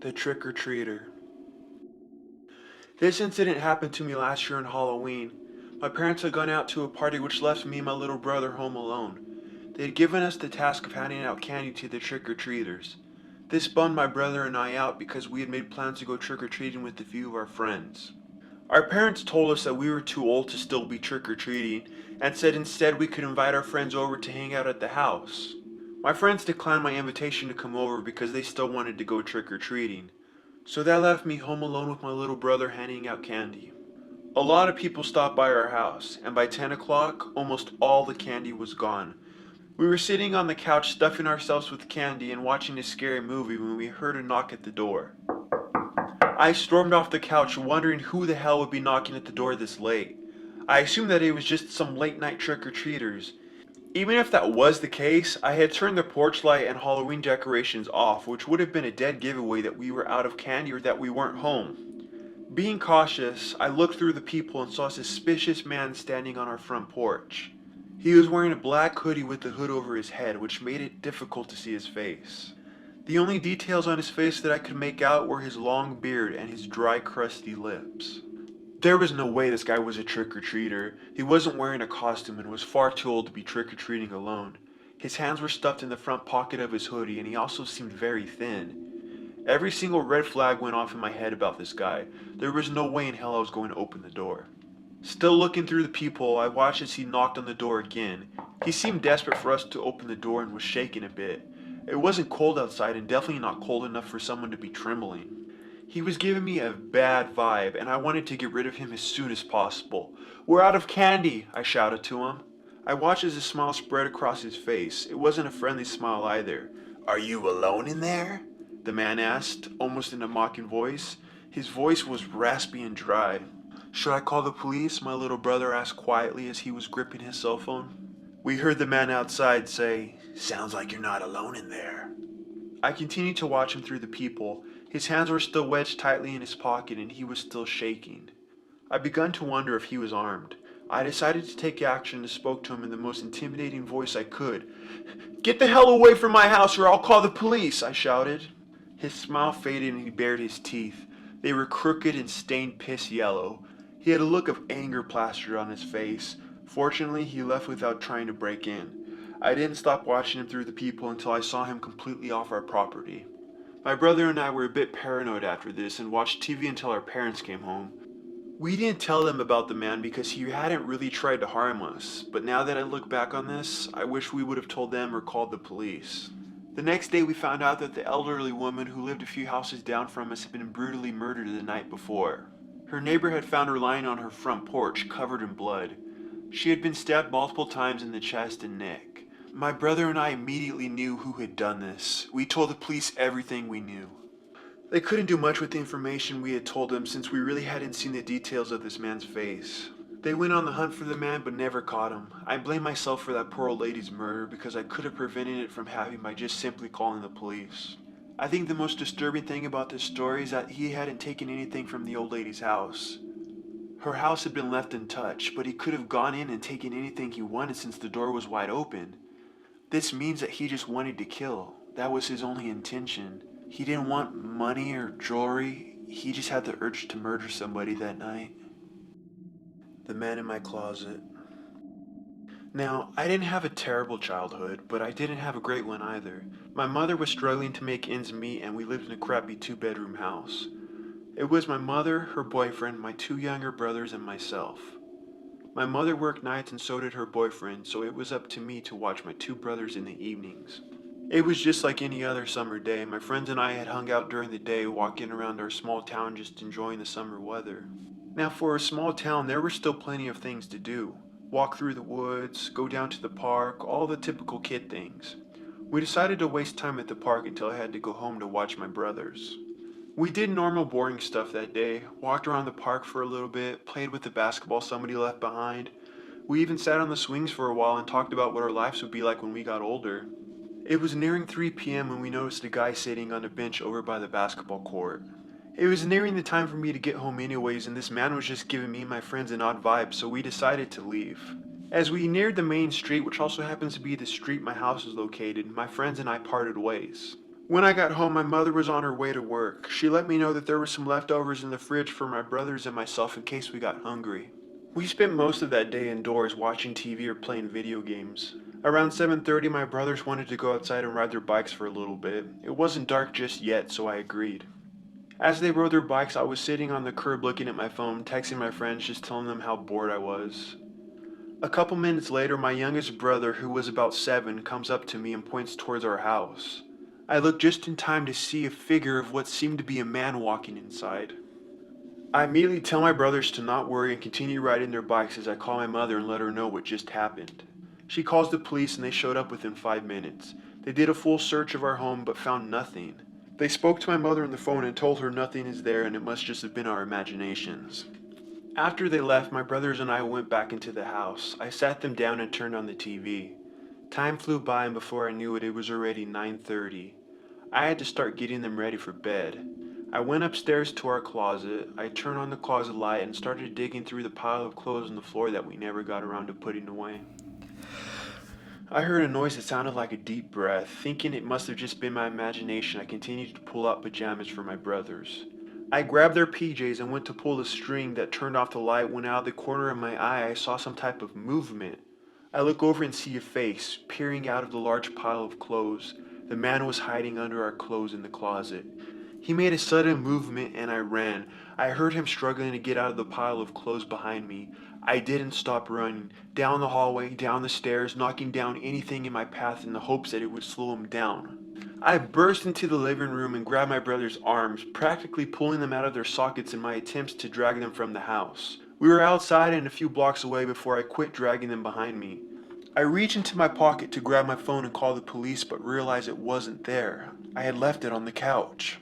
The trick-or-treater. This incident happened to me last year on Halloween. My parents had gone out to a party which left me and my little brother home alone. They had given us the task of handing out candy to the trick-or-treaters. This bummed my brother and I out because we had made plans to go trick-or-treating with a few of our friends. Our parents told us that we were too old to still be trick-or-treating and said instead we could invite our friends over to hang out at the house. My friends declined my invitation to come over because they still wanted to go trick-or-treating. So that left me home alone with my little brother handing out candy. A lot of people stopped by our house, and by 10 o'clock, almost all the candy was gone. We were sitting on the couch stuffing ourselves with candy and watching a scary movie when we heard a knock at the door. I stormed off the couch wondering who the hell would be knocking at the door this late. I assumed that it was just some late night trick-or-treaters. Even if that was the case, I had turned the porch light and Halloween decorations off, which would have been a dead giveaway that we were out of candy or that we weren't home. Being cautious, I looked through the people and saw a suspicious man standing on our front porch. He was wearing a black hoodie with the hood over his head, which made it difficult to see his face. The only details on his face that I could make out were his long beard and his dry, crusty lips. There was no way this guy was a trick-or-treater. He wasn't wearing a costume and was far too old to be trick-or-treating alone. His hands were stuffed in the front pocket of his hoodie and he also seemed very thin. Every single red flag went off in my head about this guy. There was no way in hell I was going to open the door. Still looking through the peephole, I watched as he knocked on the door again. He seemed desperate for us to open the door and was shaking a bit. It wasn't cold outside and definitely not cold enough for someone to be trembling. He was giving me a bad vibe, and I wanted to get rid of him as soon as possible. "We're out of candy," I shouted to him. I watched as a smile spread across his face. It wasn't a friendly smile either. "Are you alone in there?" the man asked, almost in a mocking voice. His voice was raspy and dry. "Should I call the police?" my little brother asked quietly as he was gripping his cell phone. We heard the man outside say, "Sounds like you're not alone in there." I continued to watch him through the peephole. His hands were still wedged tightly in his pocket and he was still shaking. I begun to wonder if he was armed. I decided to take action and spoke to him in the most intimidating voice I could. "Get the hell away from my house or I'll call the police," I shouted. His smile faded and he bared his teeth. They were crooked and stained piss yellow. He had a look of anger plastered on his face. Fortunately, he left without trying to break in. I didn't stop watching him through the peephole until I saw him completely off our property. My brother and I were a bit paranoid after this and watched TV until our parents came home. We didn't tell them about the man because he hadn't really tried to harm us, but now that I look back on this, I wish we would have told them or called the police. The next day we found out that the elderly woman who lived a few houses down from us had been brutally murdered the night before. Her neighbor had found her lying on her front porch, covered in blood. She had been stabbed multiple times in the chest and neck. My brother and I immediately knew who had done this. We told the police everything we knew. They couldn't do much with the information we had told them since we really hadn't seen the details of this man's face. They went on the hunt for the man but never caught him. I blame myself for that poor old lady's murder because I could have prevented it from happening by just simply calling the police. I think the most disturbing thing about this story is that he hadn't taken anything from the old lady's house. Her house had been left untouched, but he could have gone in and taken anything he wanted since the door was wide open. This means that he just wanted to kill. That was his only intention. He didn't want money or jewelry. He just had the urge to murder somebody that night. The man in my closet. Now, I didn't have a terrible childhood, but I didn't have a great one either. My mother was struggling to make ends meet and we lived in a crappy 2-bedroom house. It was my mother, her boyfriend, my 2 younger brothers, and myself. My mother worked nights and so did her boyfriend, so it was up to me to watch my 2 brothers in the evenings. It was just like any other summer day. My friends and I had hung out during the day, walking around our small town just enjoying the summer weather. Now for a small town, there were still plenty of things to do. Walk through the woods, go down to the park, all the typical kid things. We decided to waste time at the park until I had to go home to watch my brothers. We did normal boring stuff that day, walked around the park for a little bit, played with the basketball somebody left behind. We even sat on the swings for a while and talked about what our lives would be like when we got older. It was nearing 3 p.m. when we noticed a guy sitting on a bench over by the basketball court. It was nearing the time for me to get home anyways, and this man was just giving me and my friends an odd vibe, so we decided to leave. As we neared the main street, which also happens to be the street my house is located, my friends and I parted ways. When I got home, my mother was on her way to work. She let me know that there were some leftovers in the fridge for my brothers and myself in case we got hungry. We spent most of that day indoors watching TV or playing video games. Around 7:30, my brothers wanted to go outside and ride their bikes for a little bit. It wasn't dark just yet, so I agreed. As they rode their bikes, I was sitting on the curb looking at my phone, texting my friends, just telling them how bored I was. A couple minutes later, my youngest brother, who was about 7, comes up to me and points towards our house. I looked just in time to see a figure of what seemed to be a man walking inside. I immediately tell my brothers to not worry and continue riding their bikes as I call my mother and let her know what just happened. She calls the police and they showed up within 5 minutes. They did a full search of our home but found nothing. They spoke to my mother on the phone and told her nothing is there and it must just have been our imaginations. After they left, my brothers and I went back into the house. I sat them down and turned on the TV. Time flew by and before I knew it, it was already 9:30. I had to start getting them ready for bed. I went upstairs to our closet. I turned on the closet light and started digging through the pile of clothes on the floor that we never got around to putting away. I heard a noise that sounded like a deep breath. Thinking it must have just been my imagination, I continued to pull out pajamas for my brothers. I grabbed their PJs and went to pull the string that turned off the light when out of the corner of my eye I saw some type of movement. I look over and see a face peering out of the large pile of clothes. The man was hiding under our clothes in the closet. He made a sudden movement and I ran. I heard him struggling to get out of the pile of clothes behind me. I didn't stop running. Down the hallway, down the stairs, knocking down anything in my path in the hopes that it would slow him down. I burst into the living room and grabbed my brother's arms, practically pulling them out of their sockets in my attempts to drag them from the house. We were outside and a few blocks away before I quit dragging them behind me. I reached into my pocket to grab my phone and call the police but realized it wasn't there. I had left it on the couch.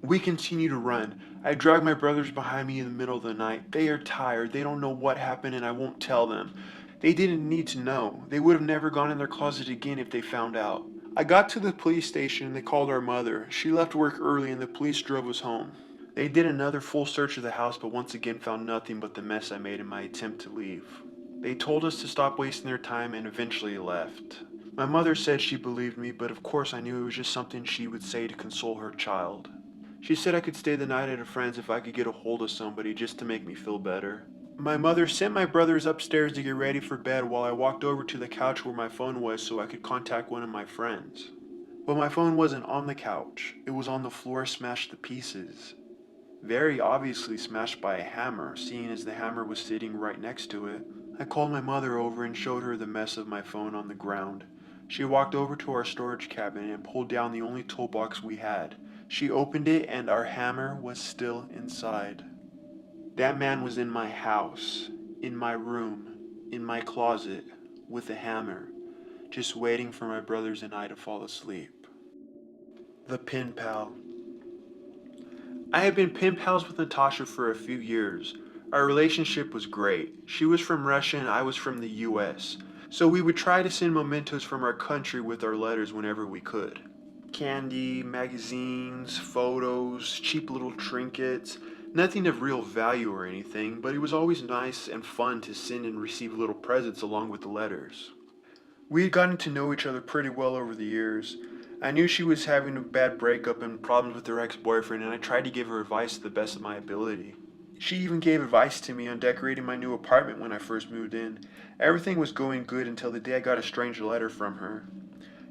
We continue to run. I drag my brothers behind me in the middle of the night. They are tired. They don't know what happened and I won't tell them. They didn't need to know. They would have never gone in their closet again if they found out. I got to the police station and they called our mother. She left work early and the police drove us home. They did another full search of the house but once again found nothing but the mess I made in my attempt to leave. They told us to stop wasting their time and eventually left. My mother said she believed me, but of course I knew it was just something she would say to console her child. She said I could stay the night at a friend's if I could get a hold of somebody just to make me feel better. My mother sent my brothers upstairs to get ready for bed while I walked over to the couch where my phone was so I could contact one of my friends. But my phone wasn't on the couch. It was on the floor smashed to pieces. Very obviously smashed by a hammer, seeing as the hammer was sitting right next to it. I called my mother over and showed her the mess of my phone on the ground. She walked over to our storage cabinet and pulled down the only toolbox we had. She opened it and our hammer was still inside. That man was in my house, in my room, in my closet, with a hammer, just waiting for my brothers and I to fall asleep. The Pen Pal. I had been pen pals with Natasha for a few years. Our relationship was great. She was from Russia and I was from the US, so we would try to send mementos from our country with our letters whenever we could. Candy, magazines, photos, cheap little trinkets, nothing of real value or anything, but it was always nice and fun to send and receive little presents along with the letters. We had gotten to know each other pretty well over the years. I knew she was having a bad breakup and problems with her ex-boyfriend, and I tried to give her advice to the best of my ability. She even gave advice to me on decorating my new apartment when I first moved in. Everything was going good until the day I got a strange letter from her.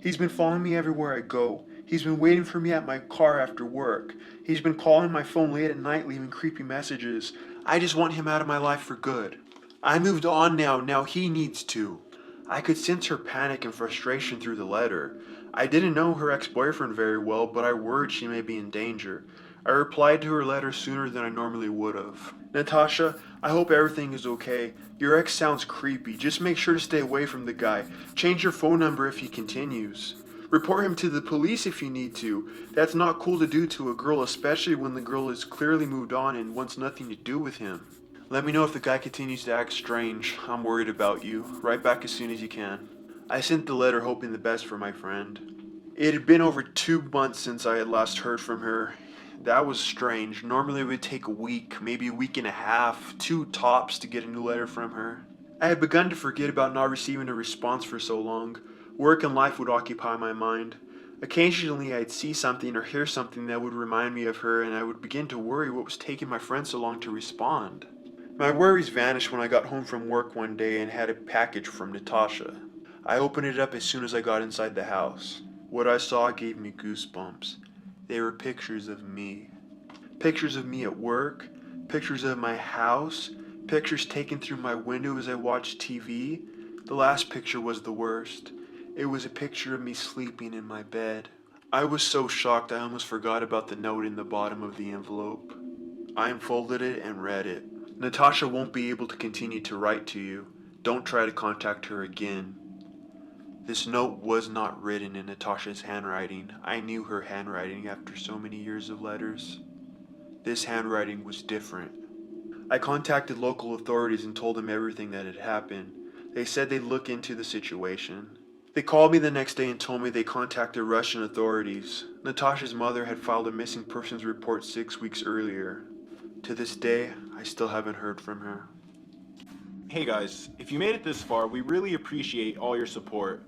He's been following me everywhere I go. He's been waiting for me at my car after work. He's been calling my phone late at night, leaving creepy messages. I just want him out of my life for good. I moved on now. Now he needs to. I could sense her panic and frustration through the letter. I didn't know her ex-boyfriend very well, but I worried she may be in danger. I replied to her letter sooner than I normally would have. Natasha, I hope everything is okay. Your ex sounds creepy. Just make sure to stay away from the guy. Change your phone number if he continues. Report him to the police if you need to. That's not cool to do to a girl, especially when the girl is clearly moved on and wants nothing to do with him. Let me know if the guy continues to act strange. I'm worried about you. Write back as soon as you can. I sent the letter hoping the best for my friend. It had been over 2 months since I had last heard from her. That was strange. Normally it would take a week, maybe a week and a half, 2 tops to get a new letter from her. I had begun to forget about not receiving a response for so long. Work and life would occupy my mind. Occasionally, I'd see something or hear something that would remind me of her, and I would begin to worry what was taking my friend so long to respond. My worries vanished when I got home from work one day and had a package from Natasha. I opened it up as soon as I got inside the house. What I saw gave me goosebumps. They were pictures of me. Pictures of me at work, pictures of my house, pictures taken through my window as I watched TV. The last picture was the worst. It was a picture of me sleeping in my bed. I was so shocked I almost forgot about the note in the bottom of the envelope. I unfolded it and read it. Natasha won't be able to continue to write to you. Don't try to contact her again. This note was not written in Natasha's handwriting. I knew her handwriting after so many years of letters. This handwriting was different. I contacted local authorities and told them everything that had happened. They said they'd look into the situation. They called me the next day and told me they contacted Russian authorities. Natasha's mother had filed a missing persons report 6 weeks earlier. To this day, I still haven't heard from her. Hey guys, if you made it this far, we really appreciate all your support.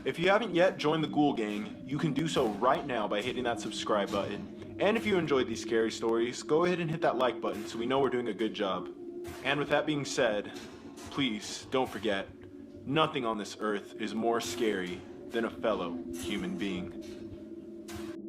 If you haven't yet joined the Ghoul Gang, you can do so right now by hitting that subscribe button. And if you enjoyed these scary stories, go ahead and hit that like button so we know we're doing a good job. And with that being said, please don't forget, nothing on this earth is more scary than a fellow human being.